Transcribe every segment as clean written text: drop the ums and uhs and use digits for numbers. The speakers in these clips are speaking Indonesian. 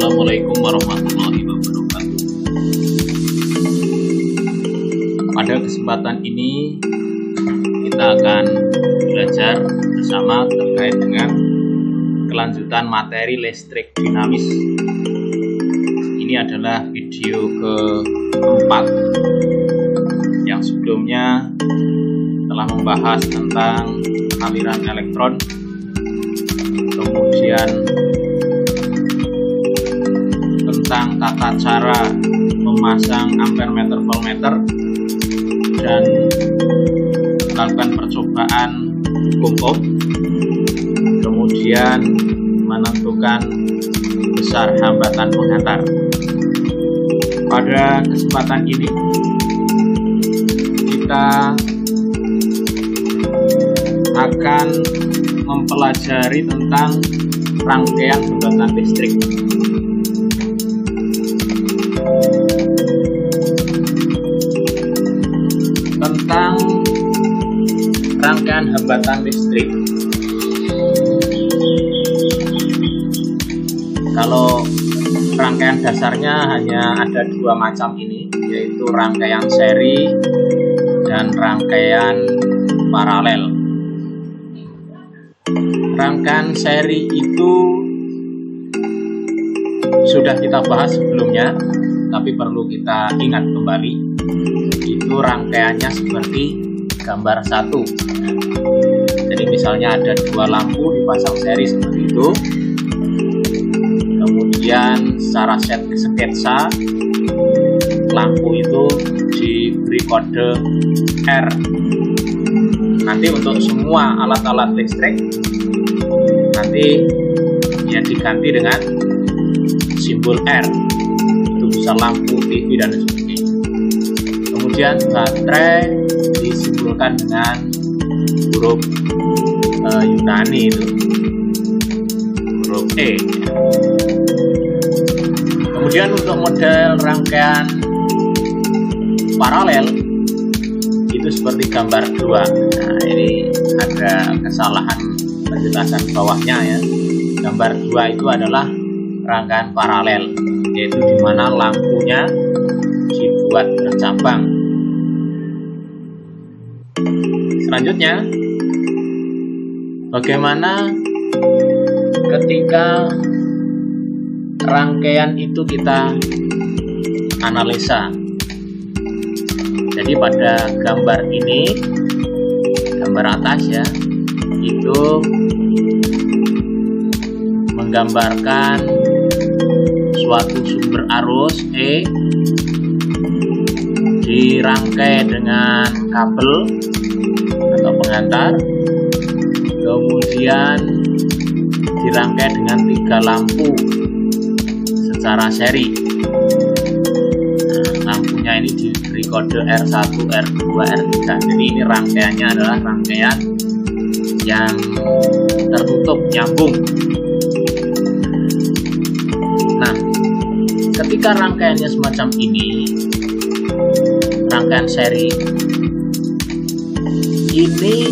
Assalamualaikum warahmatullahi wabarakatuh. Pada kesempatan ini kita akan belajar bersama terkait dengan kelanjutan materi listrik dinamis. Ini adalah video keempat. Yang sebelumnya telah membahas tentang aliran elektron, kemudian tentang tata cara memasang ampere-meter voltmeter dan melakukan percobaan hukum Ohm, kemudian menentukan besar hambatan penghantar. Pada kesempatan ini kita akan mempelajari tentang rangkaian hambatan listrik. Tentang rangkaian hambatan listrik, kalau rangkaian dasarnya hanya ada dua macam ini, yaitu rangkaian seri dan rangkaian paralel. Rangkaian seri itu sudah kita bahas sebelumnya, tapi perlu kita ingat kembali. Itu rangkaiannya seperti gambar satu. Jadi misalnya ada dua lampu dipasang seri seperti itu, kemudian secara sketsa lampu itu diberi kode R. Nanti untuk semua alat-alat listrik nanti ya diganti dengan simbol R. Itu bisa lampu, TV dan sebagainya. Kemudian baterai disimbolkan dengan huruf Yunani, itu huruf E. Kemudian untuk model rangkaian paralel itu seperti gambar 2. Nah, ini ada kesalahan penjelasan bawahnya ya. Gambar 2 itu adalah rangkaian paralel, yaitu di mana lampunya dibuat bercabang. Selanjutnya, bagaimana ketika rangkaian itu kita analisa. Jadi pada gambar ini, gambar atas ya, itu menggambarkan suatu sumber arus E dirangkai dengan kabel atau penghantar, kemudian dirangkai dengan 3 lampu secara seri. Nah, lampunya ini diberi kode R1, R2, R3. Jadi ini rangkaiannya adalah rangkaian yang tertutup, nyambung. Nah, ketika rangkaiannya semacam ini, rangkaian seri ini,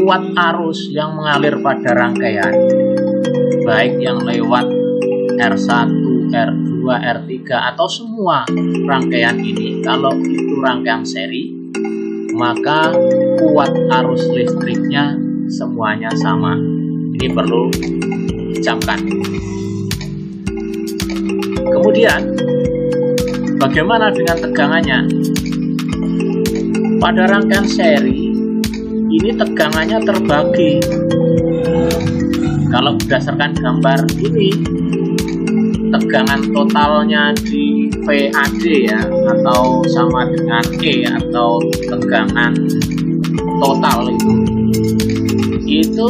kuat arus yang mengalir pada rangkaian, baik yang lewat R1, R2, R3 atau semua rangkaian ini, kalau itu rangkaian seri, maka kuat arus listriknya semuanya sama. Ini perlu dicamkan. Kemudian bagaimana dengan tegangannya? Pada rangkaian seri ini tegangannya terbagi. Kalau berdasarkan gambar ini, tegangan totalnya di VAD ya, atau sama dengan E, atau tegangan total itu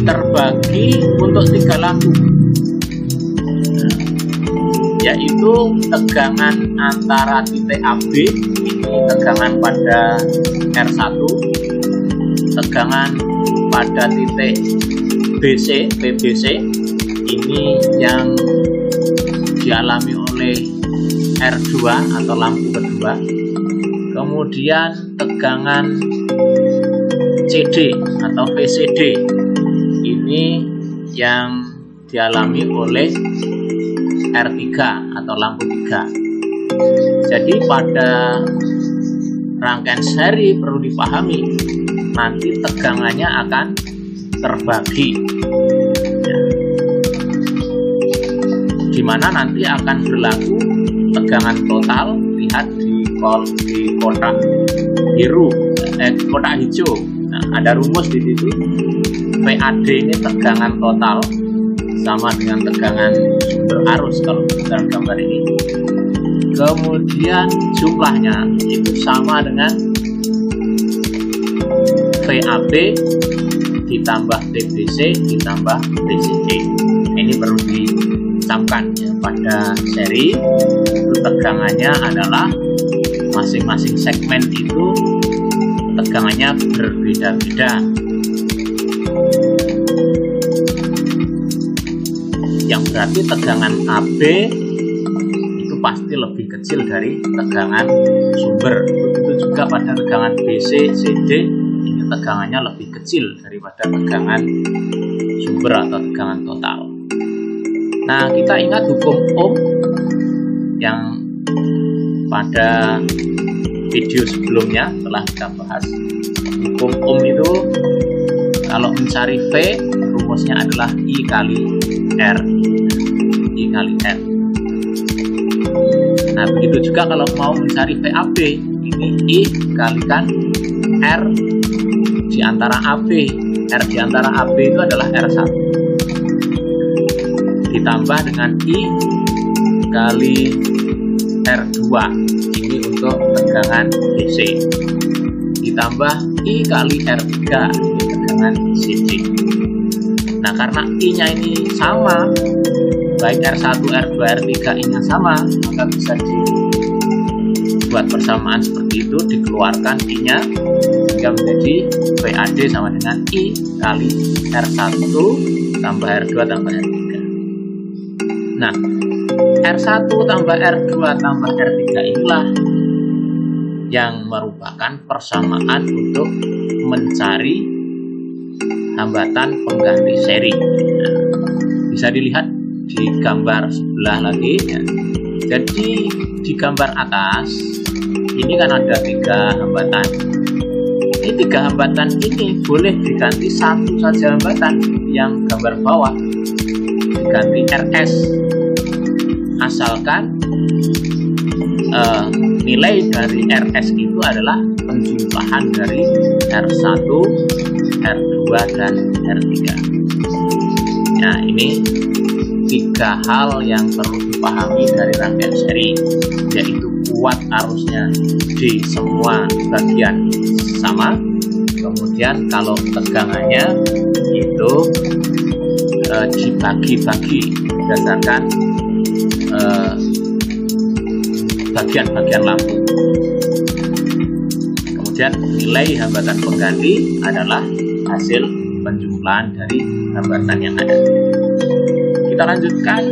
terbagi untuk 3 lampu, yaitu tegangan antara titik AB, ini tegangan pada R1, tegangan pada titik BC, PBC, ini yang dialami oleh R2 atau lampu kedua, kemudian tegangan CD atau VCD, ini yang dialami oleh R3 atau lampu 3. Jadi pada rangkaian seri perlu dipahami, nanti tegangannya akan terbagi, di mana nanti akan berlaku tegangan total. Lihat di kotak biru, kotak hijau. Nah, ada rumus di situ. PAD ini tegangan total sama dengan tegangan sumber arus kalau dalam gambar ini. Kemudian jumlahnya itu sama dengan VAB ditambah TBC ditambah TCC. Ini perlu dicamkan ya. Pada seri itu tegangannya adalah masing-masing segmen itu tegangannya berbeda-beda. Yang berarti tegangan AB itu pasti lebih kecil dari tegangan sumber. Begitu juga pada tegangan BC, CD, ini tegangannya lebih kecil daripada tegangan sumber atau tegangan total. Nah, kita ingat hukum Ohm yang pada video sebelumnya telah kita bahas. Hukum Ohm itu kalau mencari V, rumusnya adalah I kali R. I kali R. Nah, begitu juga kalau mau mencari VAB, ini I kalikan R di antara AB. R di antara AB itu adalah R1. Ditambah dengan I kali R2. Ini untuk tegangan DC. Ditambah I kali R3. Ini tegangan CD. Nah, karena I-nya ini sama, baik R1, R2, R3 I-nya sama, maka bisa dibuat persamaan seperti itu, dikeluarkan I-nya, sehingga menjadi VAD sama dengan I kali R1 tambah R2 tambah R3. Nah, R1 tambah R2 tambah R3 inilah yang merupakan persamaan untuk mencari hambatan pengganti seri. Nah, bisa dilihat di gambar sebelah lagi ya. Jadi di gambar atas ini kan ada 3 hambatan. Ini 3 hambatan ini boleh diganti satu saja hambatan, yang gambar bawah diganti RS, asalkan nilai dari RS itu adalah penjumlahan dari R1, R2, dan R3. Nah, ini 3 hal yang perlu dipahami dari rangkaian seri, yaitu kuat arusnya di semua bagian sama, kemudian kalau tegangannya itu dibagi-bagi berdasarkan bagian-bagian lampu. Kemudian nilai hambatan pengganti adalah hasil penjumlahan dari hambatan yang ada. Kita lanjutkan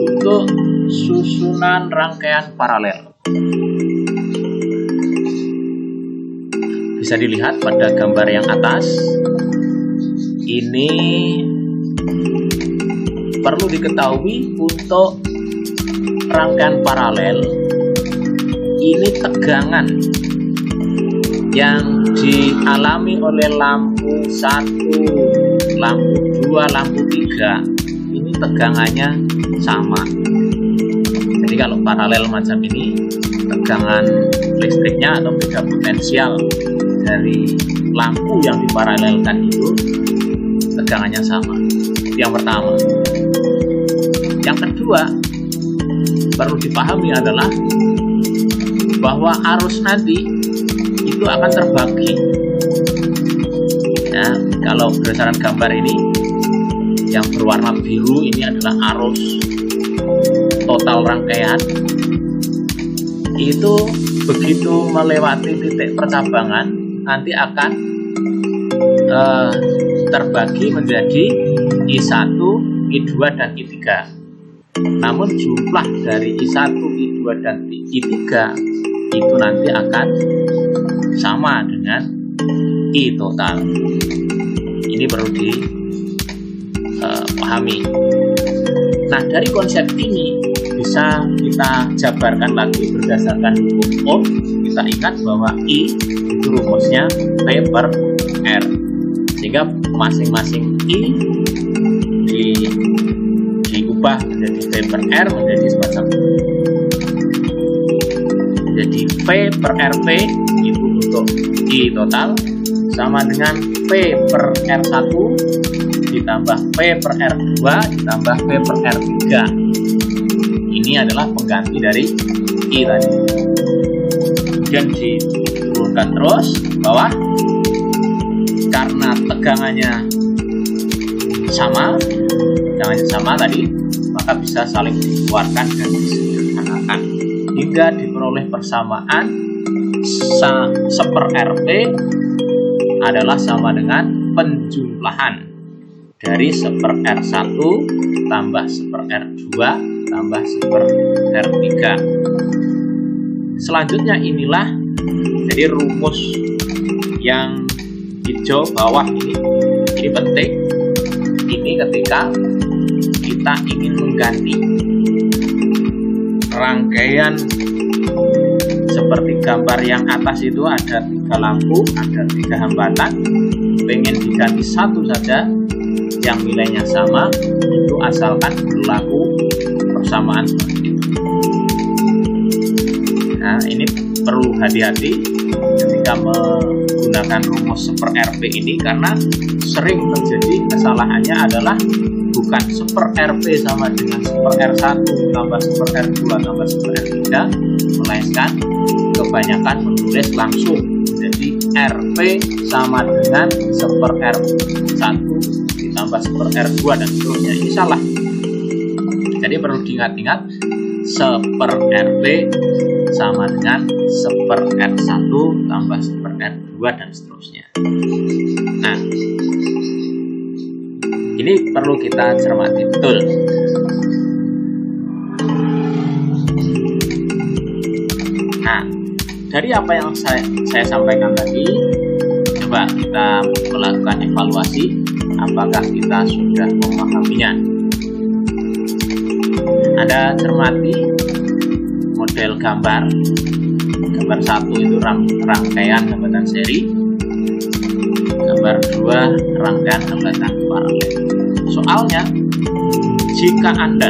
untuk susunan rangkaian paralel. Bisa dilihat pada gambar yang atas. Ini perlu diketahui untuk rangkaian paralel, ini tegangan yang dialami oleh lampu 1, lampu 2, lampu 3 ini tegangannya sama. Jadi kalau paralel macam ini, tegangan listriknya atau beda potensial dari lampu yang diparalelkan itu tegangannya sama. Itu yang pertama. Yang kedua perlu dipahami adalah bahwa arus nanti itu akan terbagi. Nah, kalau berdasarkan gambar ini yang berwarna biru ini adalah arus total rangkaian. Itu begitu melewati titik percabangan nanti akan terbagi menjadi I1, I2, dan I3. Namun jumlah dari I1, I2, dan I3 itu nanti akan sama dengan I total. Ini perlu dipahami. Nah, dari konsep ini bisa kita jabarkan lagi berdasarkan hukum Ohm. Kita ingat bahwa I itu rumusnya V per R, sehingga masing-masing I diubah menjadi V per R menjadi semacam ini. Jadi V per RP itu untuk I total sama dengan V per R1 ditambah V per R2 ditambah V per R3. Ini adalah pengganti dari I tadi. Kemudian diturunkan terus ke bawah. Karena tegangannya sama tadi, maka bisa saling dikeluarkan dan disederhanakan hingga diperoleh persamaan seper RP adalah sama dengan penjumlahan dari seper R1 tambah seper R2 tambah seper R3. Selanjutnya inilah jadi rumus yang hijau bawah ini penting. Ini ketika kita ingin mengganti rangkaian seperti gambar yang atas itu ada 3 lampu, ada 3 hambatan, pengen diganti satu saja yang nilainya sama, itu asalkan berlaku persamaan seperti itu. Nah, ini perlu hati-hati ketika menggunakan rumus seper RP ini, karena sering terjadi kesalahannya adalah bukan seper RP sama dengan seper R1 tambah seper R2 tambah seper R3, melainkan kebanyakan menulis langsung jadi RP sama dengan seper R1 ditambah seper R2 dan seterusnya. Ini salah. Jadi perlu diingat-ingat, seper RP sama dengan seper R1 tambah seper R2 dan seterusnya. Nah, ini perlu kita cermati betul. Nah, dari apa yang saya sampaikan tadi, coba kita melakukan evaluasi apakah kita sudah memahaminya. Anda cermati model gambar 1 itu rangkaian hambatan seri, gambar 2 rangkaian hambatan paralel. Soalnya, jika Anda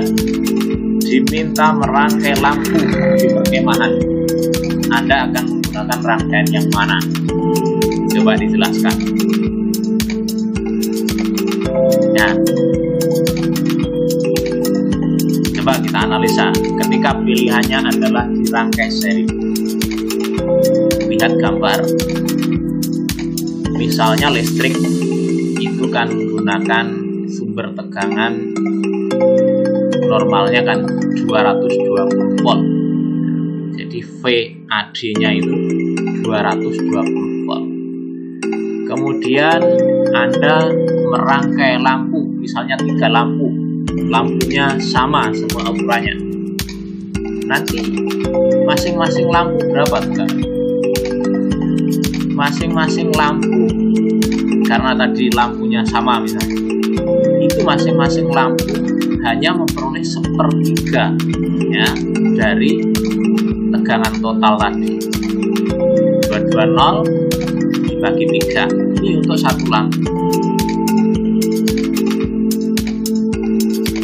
diminta merangkai lampu di perkemahan, Anda akan menggunakan rangkaian yang mana? Coba dijelaskan. Ya. Coba kita analisa. Ketika pilihannya adalah dirangkai seri, lihat gambar. Misalnya listrik itu kan menggunakan sumber tegangan normalnya kan 220 volt. Jadi VAD-nya itu 220 volt. Kemudian Anda merangkai lampu, misalnya 3 lampu, lampunya sama semua ukurannya. Nanti masing-masing lampu berapa tegangan? Masing-masing lampu, karena tadi lampunya sama misalnya, itu masing-masing lampu hanya memperoleh 1/3 ya dari tegangan total tadi. 220 dibagi 3, ini untuk satu lampu.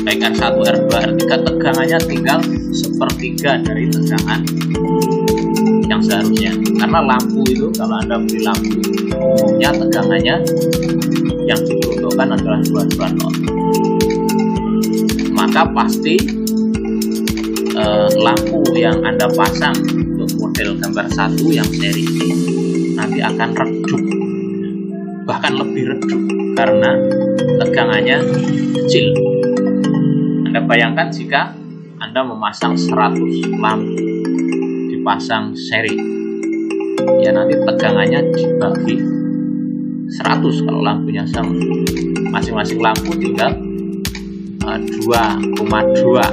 Baik R1, R2, R3 tegangannya tinggal 1/3 dari tegangan yang seharusnya. Karena lampu itu, kalau Anda beli lampu, umumnya tegangannya yang diperuntukkan adalah 220. Maka pasti lampu yang Anda pasang untuk model gambar 1 yang seri ini nanti akan redup, bahkan lebih redup karena tegangannya kecil. Anda bayangkan jika Anda memasang 100 lampu dipasang seri, ya nanti tegangannya dibagi 100 kalau lampunya sama. Masing-masing lampu tinggal 2,2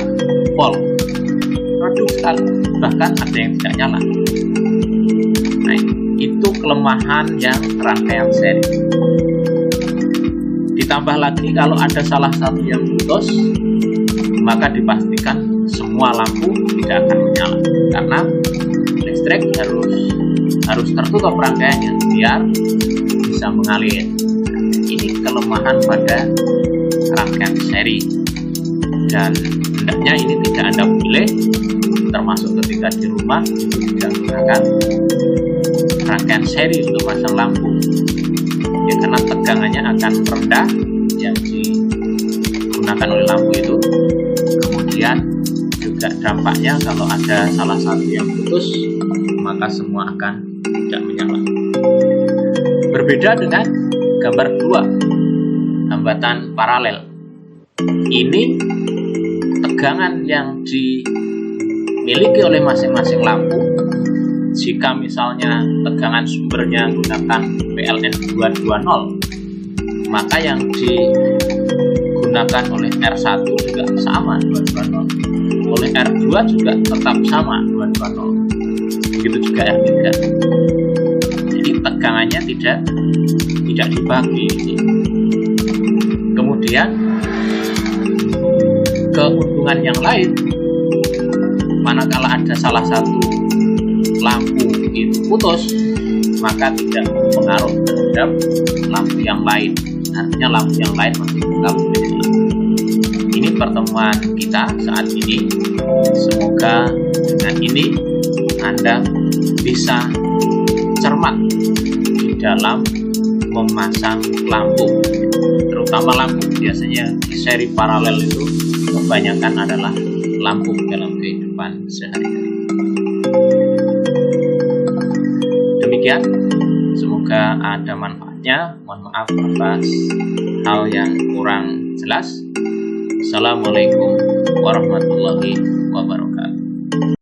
volt. Redup sekali, bahkan ada yang tidak nyala. Nah, itu kelemahan yang rangkaian seri. Ditambah lagi kalau ada salah satu yang putus, maka dipastikan semua lampu tidak akan menyala, karena listrik harus tertutup rangkaiannya biar bisa mengalir. Ini kelemahan pada rangkaian seri, dan hendaknya ini tidak Anda pilih, termasuk ketika di rumah itu tidak menggunakan rangkaian seri untuk pasang lampu ya, karena tegangannya akan rendah yang digunakan oleh lampu itu. Kemudian juga dampaknya kalau ada salah satu yang putus, maka semua akan tidak menyala. Berbeda dengan gambar 2, hambatan paralel. Ini tegangan yang dimiliki oleh masing-masing lampu. Jika misalnya tegangan sumbernya menggunakan PLN 220, maka yang digunakan oleh R1 juga sama 220, oleh R2 juga tetap sama 220, begitu juga R3. Jadi tegangannya tidak dibagi. Kemudian keuntungan yang lain, manakala ada salah satu lampu itu putus, maka tidak berpengaruh terhadap lampu yang lain. Artinya lampu yang lain masih tetap menyala. Ini pertemuan kita saat ini. Semoga dengan ini Anda bisa cermat di dalam memasang lampu, terutama lampu biasanya di seri paralel itu kebanyakan adalah lampu dalam kehidupan sehari-hari. Demikian, semoga ada manfaatnya. Mohon maaf atas hal yang kurang jelas. Assalamualaikum warahmatullahi wabarakatuh.